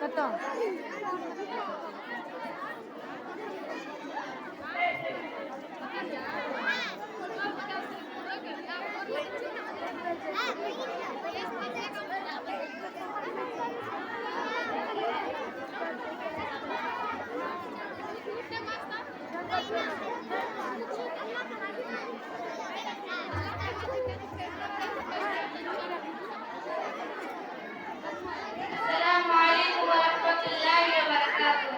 কত Assalamualaikum warahmatullahi wabarakatuh.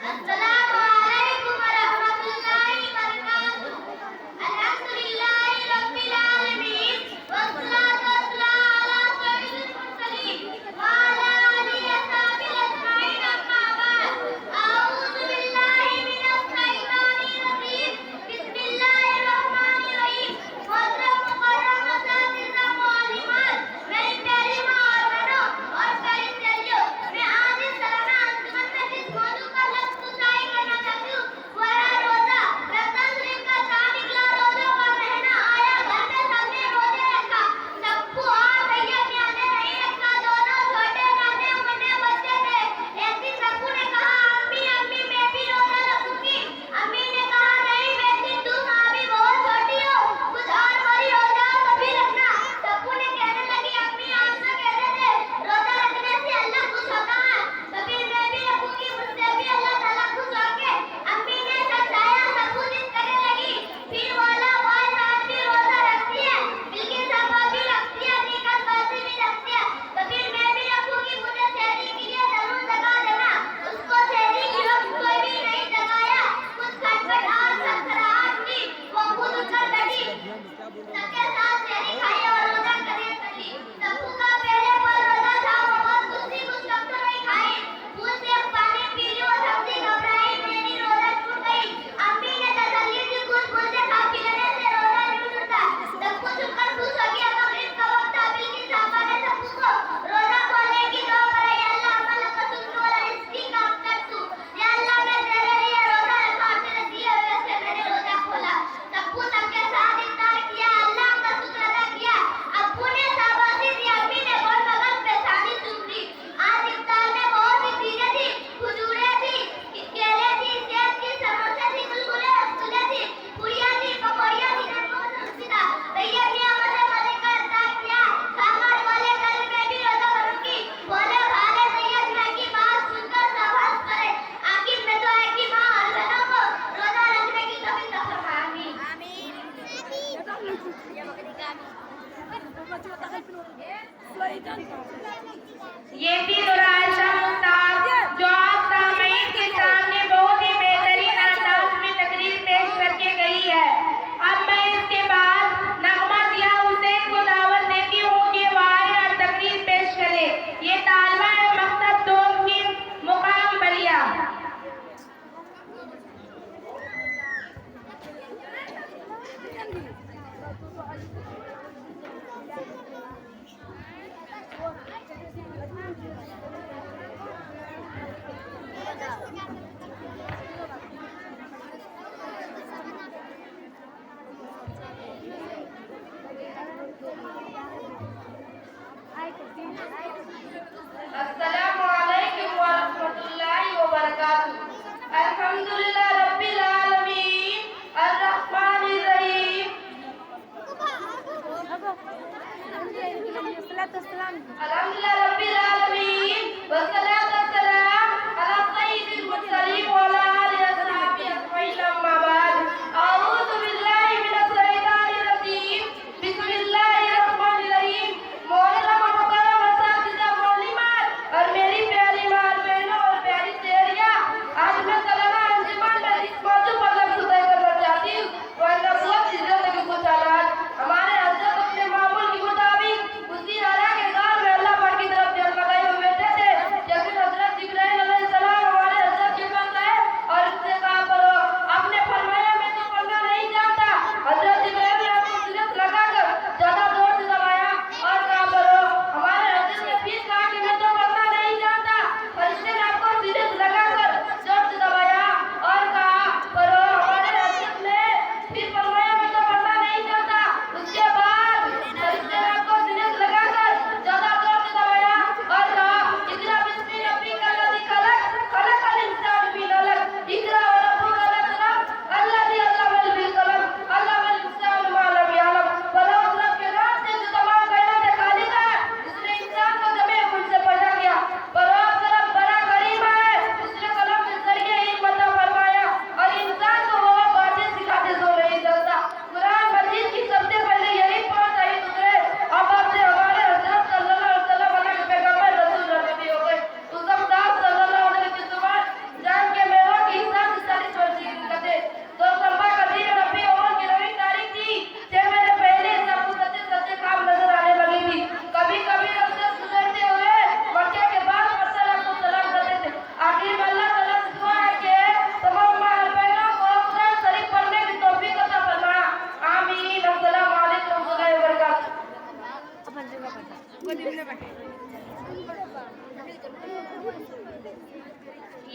Assalamualaikum warahmatullahi wabarakatuh. Alhamdulillahi rabbil alamin. Wassalatu wassalamu ala sayyidil mursalin wa ala alihi wa sahbihi ajma'in, amma ba'd. A'udzu billahi minas shaitanir rajim. Bismillahirrahmanirrahim. Muharram muharram asatir ramaliman. मेरी प्यारी माँ और बहनों और प्यारी सहेलियों, मैं आज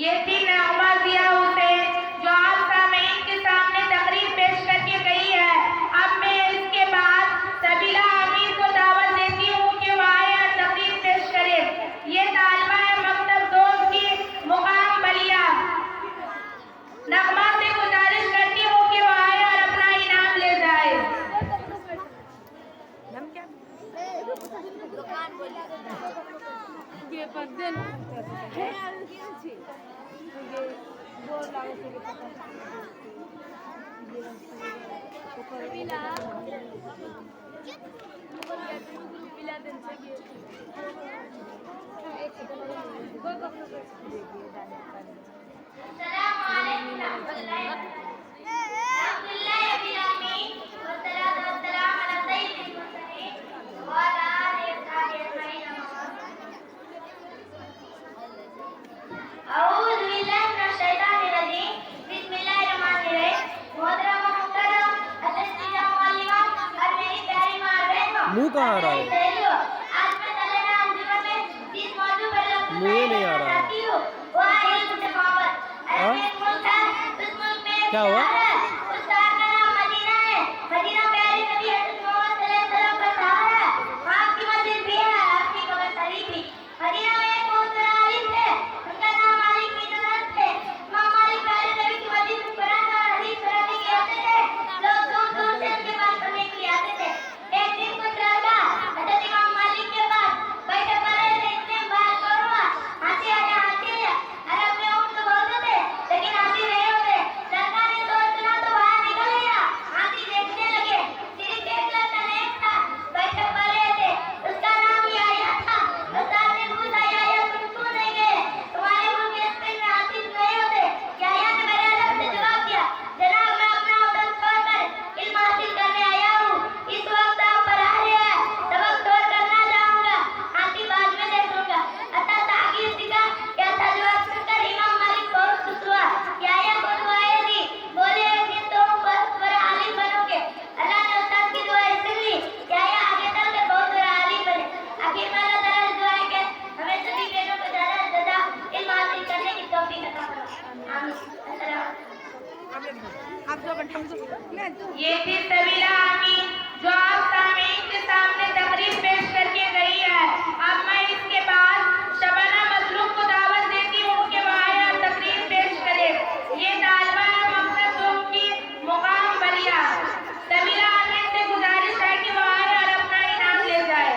ये थी नगमा जिया हुसैन जो आप सामीन के सामने तकरीर पेश करके गई है। अब मैं इसके बाद सबीला आमिर को दावत देती हूँ कि वह आए और तकरीर पेश करे। ये तालिबा है मकतब दोस्त की मुकाम बलिया। नगमा से गुजारिश करती हूँ कि वह आए और अपना इनाम ले जाए। मुंह कहाँ आ रहा है? मुंह नहीं आ रहा है। हाँ? क्या हुआ? ये थी सबीला आमिर जो आप सामीन के सामने तकरीर पेश करके गई है। अब मैं इसके बाद शबाना मजलूम को दावत देती हूँ कि वह आए और तकरीर पेश करे। ये तालिबा है मकतब दोस्त की मुकाम बलिया। सबीला आमिर से गुजारिश है कि वह आए और अपना इनाम ले जाए।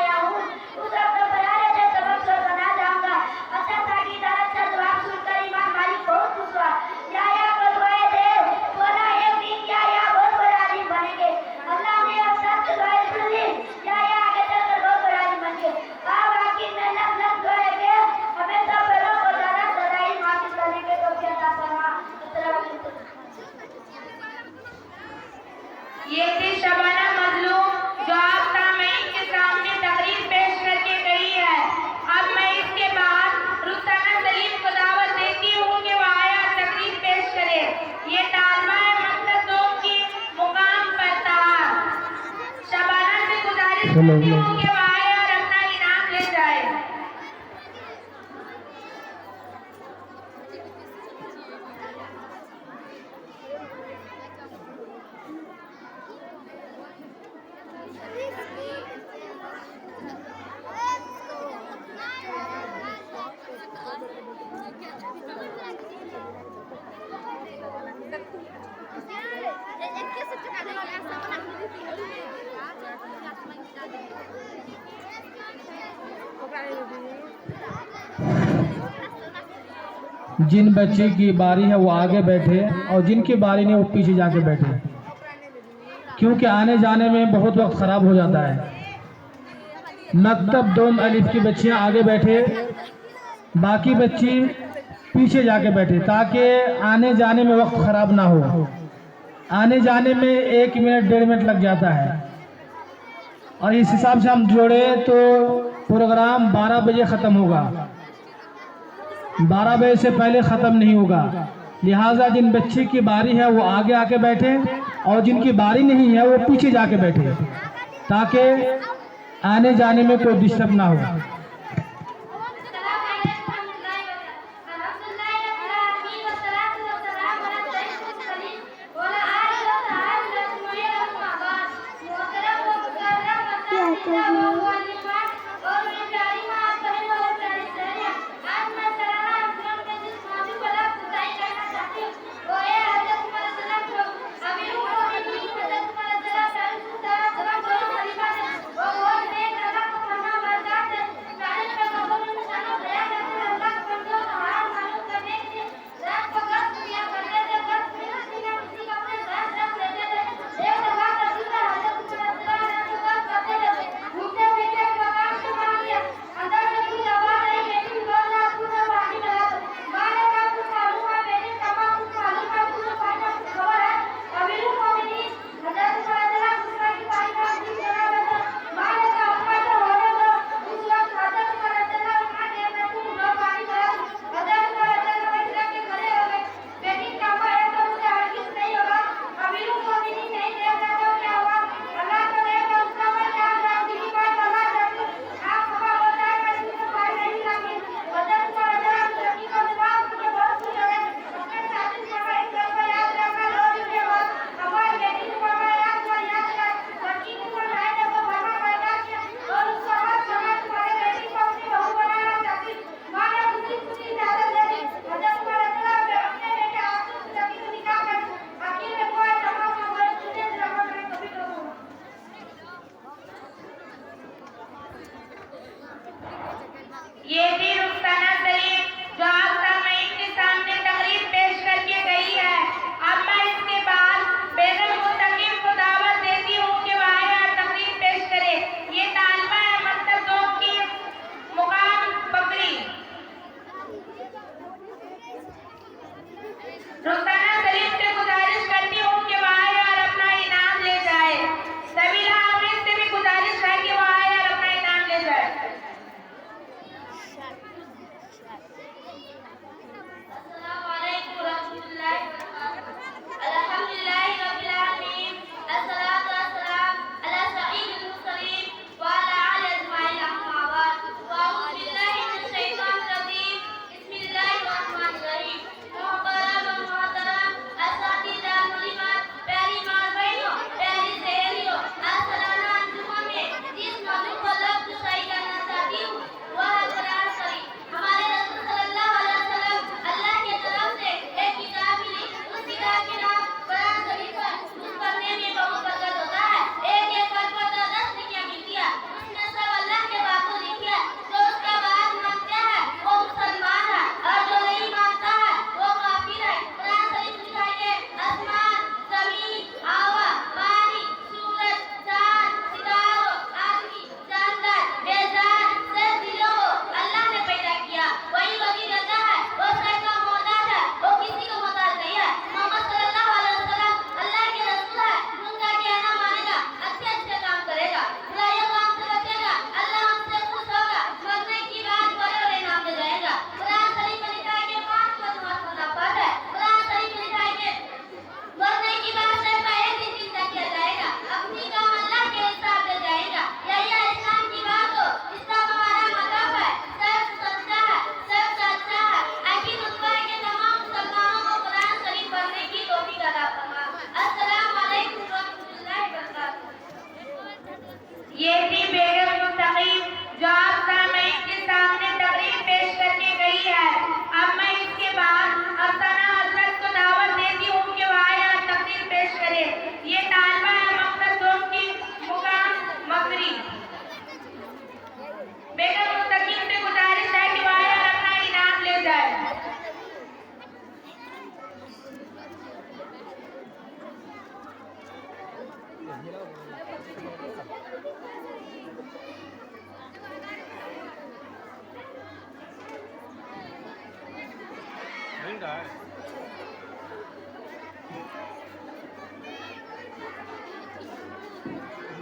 या देती हूँ कि वो आए और अपना इनाम ले जाए। जिन बच्चे की बारी है वो आगे बैठे और जिनकी बारी नहीं वो पीछे जाके बैठे, क्योंकि आने जाने में बहुत वक्त ख़राब हो जाता है। मकतब दोम अलिफ की बच्चियाँ आगे बैठे, बाकी बच्ची पीछे जाके बैठे, ताकि आने जाने में वक्त ख़राब ना हो। आने जाने में 1 मिनट 1.5 मिनट लग जाता है, और इस हिसाब से हम जोड़े तो प्रोग्राम 12 बजे ख़त्म होगा। 12 बजे से पहले ख़त्म नहीं होगा। लिहाजा जिन बच्चे की बारी है वो आगे आके बैठे और जिनकी बारी नहीं है वो पीछे जाके बैठे, ताकि आने जाने में कोई डिस्टर्ब ना हो।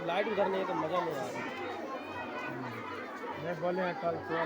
लाइट उधर नहीं है तो मजा नहीं आ रहा। मैं बोले कल सुबह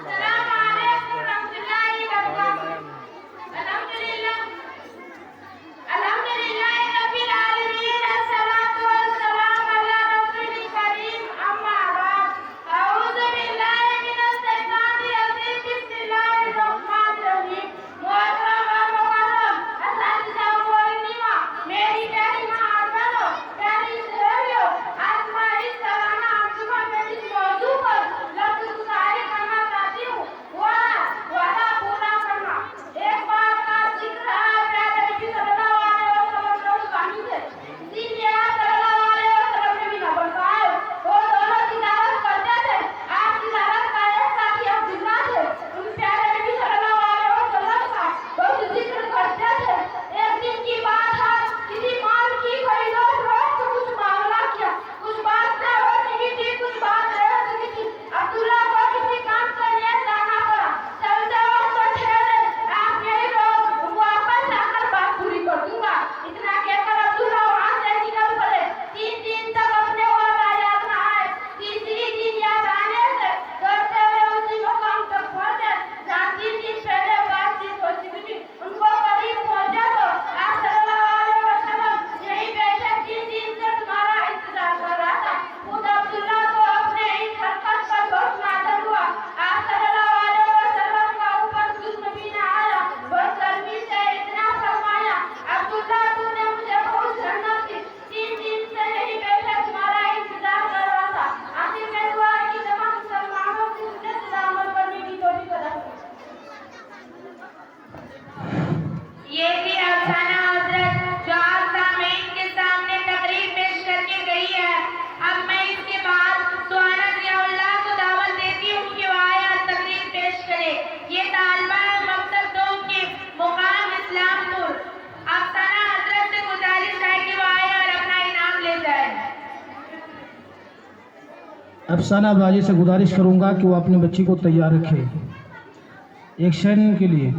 अफसाना बाजी से गुजारिश करूंगा कि वो अपनी बच्ची को तैयार रखे एक्शन के लिए।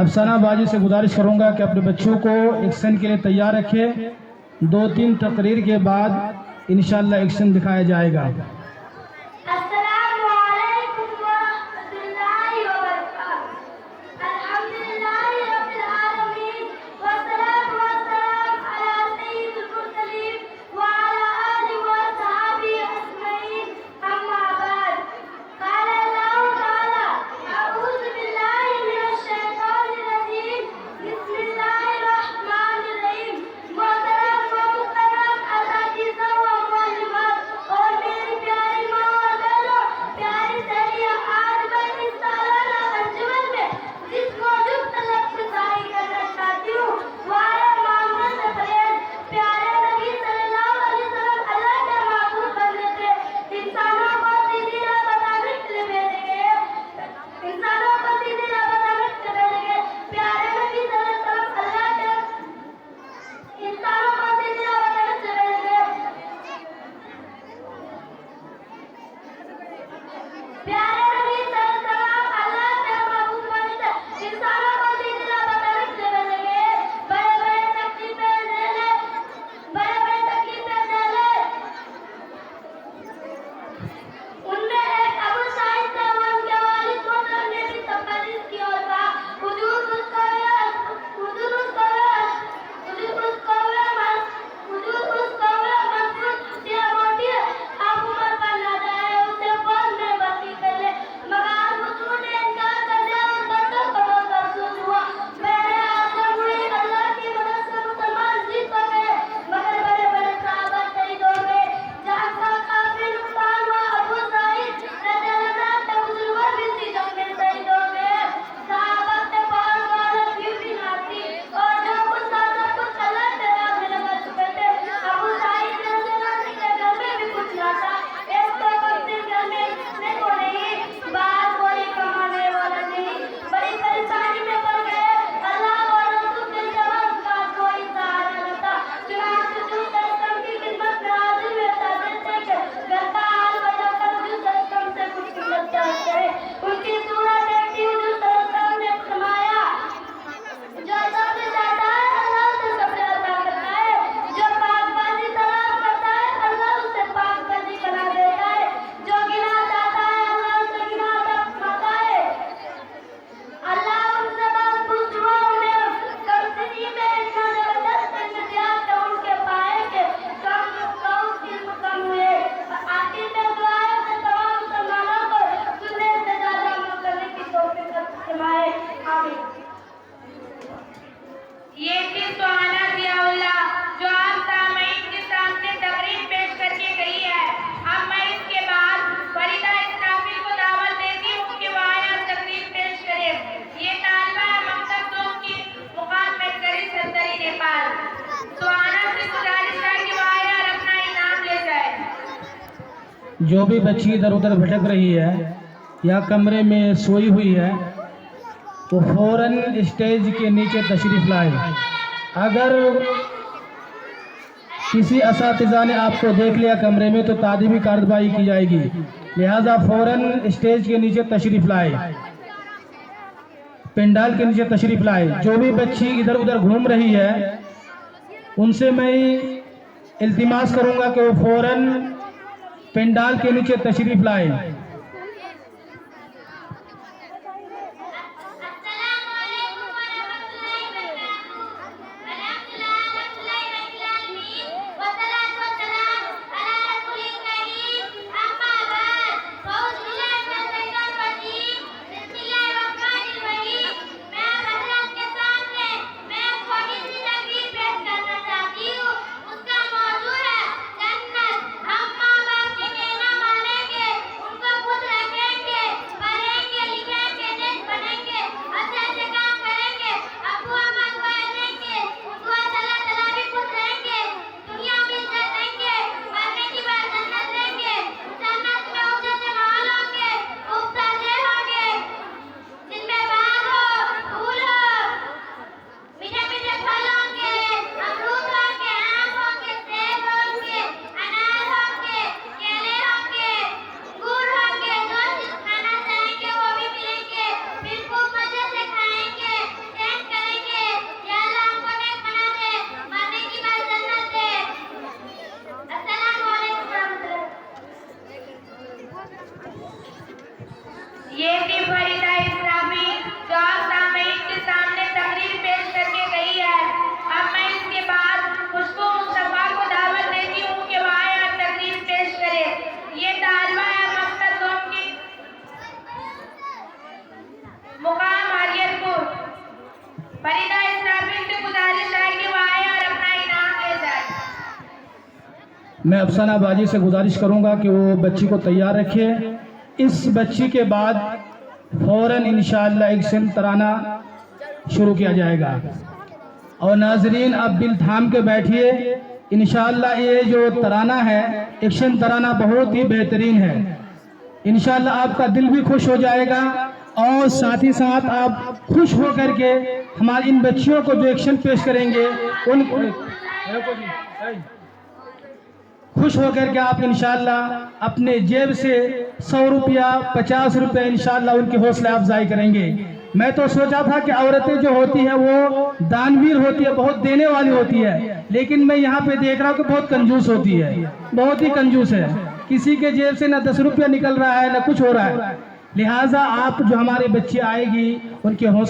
अफसाना बाजी से गुजारिश करूंगा कि अपने बच्चों को एक्शन के लिए तैयार रखे। 2-3 तकरीर के बाद इंशाअल्लाह एक्शन दिखाया जाएगा। और मेरी जो भी बच्ची इधर उधर भटक रही है या कमरे में सोई हुई है वो फौरन स्टेज के नीचे तशरीफ़ लाए। अगर किसी असातिज़ा ने आपको देख लिया कमरे में तो तादीबी कार्रवाई की जाएगी, लिहाजा फौरन स्टेज के नीचे तशरीफ़ लाए, पंडाल के नीचे तशरीफ़ लाए। जो भी बच्ची इधर उधर घूम रही है उनसे मैं इल्तिमास करूंगा कि वो फौरन पंडाल के नीचे तशरीफ़ लाए। ये थी फरीदा इस्लामी जो आप सामईन के सामने तकरीर पेश करके गई है। अब मैं इसके बाद खुशबू मुस्तफा को दावत देती हूँ कि वह आए और तकरीर पेश करे। ये तालबा है मकसद कौम की मुकाम हरियतपुर। फरीदा इस्लामी से गुजारिश है कि वह आए और अपना इनाम ले जाए। मैं अफसाना बाजी से गुजारिश करूंगा कि वो बच्ची को तैयार रखे। इस बच्ची के बाद फ़ौरन इंशाअल्लाह एक सिंध तराना शुरू किया जाएगा। और नाजरीन अब दिल थाम के बैठिए, इंशाअल्लाह ये जो तराना है एक्शन तराना बहुत ही बेहतरीन है। इंशाअल्लाह आपका दिल भी खुश हो जाएगा और साथ ही साथ आप खुश हो करके हमारी इन बच्चियों को जो एक्शन पेश करेंगे उन खुश होकर के आप इंशाअल्लाह अपने जेब से 100 रुपया 50 रुपया इंशाअल्लाह उनकी हौसला अफजाई करेंगे। मैं तो सोचा था कि औरतें जो होती हैं वो दानवीर होती है, बहुत देने वाली होती है, लेकिन मैं यहाँ पे देख रहा हूँ कि बहुत कंजूस होती है, बहुत ही कंजूस है। किसी के जेब से ना 10 रुपया निकल रहा है ना कुछ हो रहा है। लिहाजा आप जो हमारी बच्ची आएगी उनके हौसला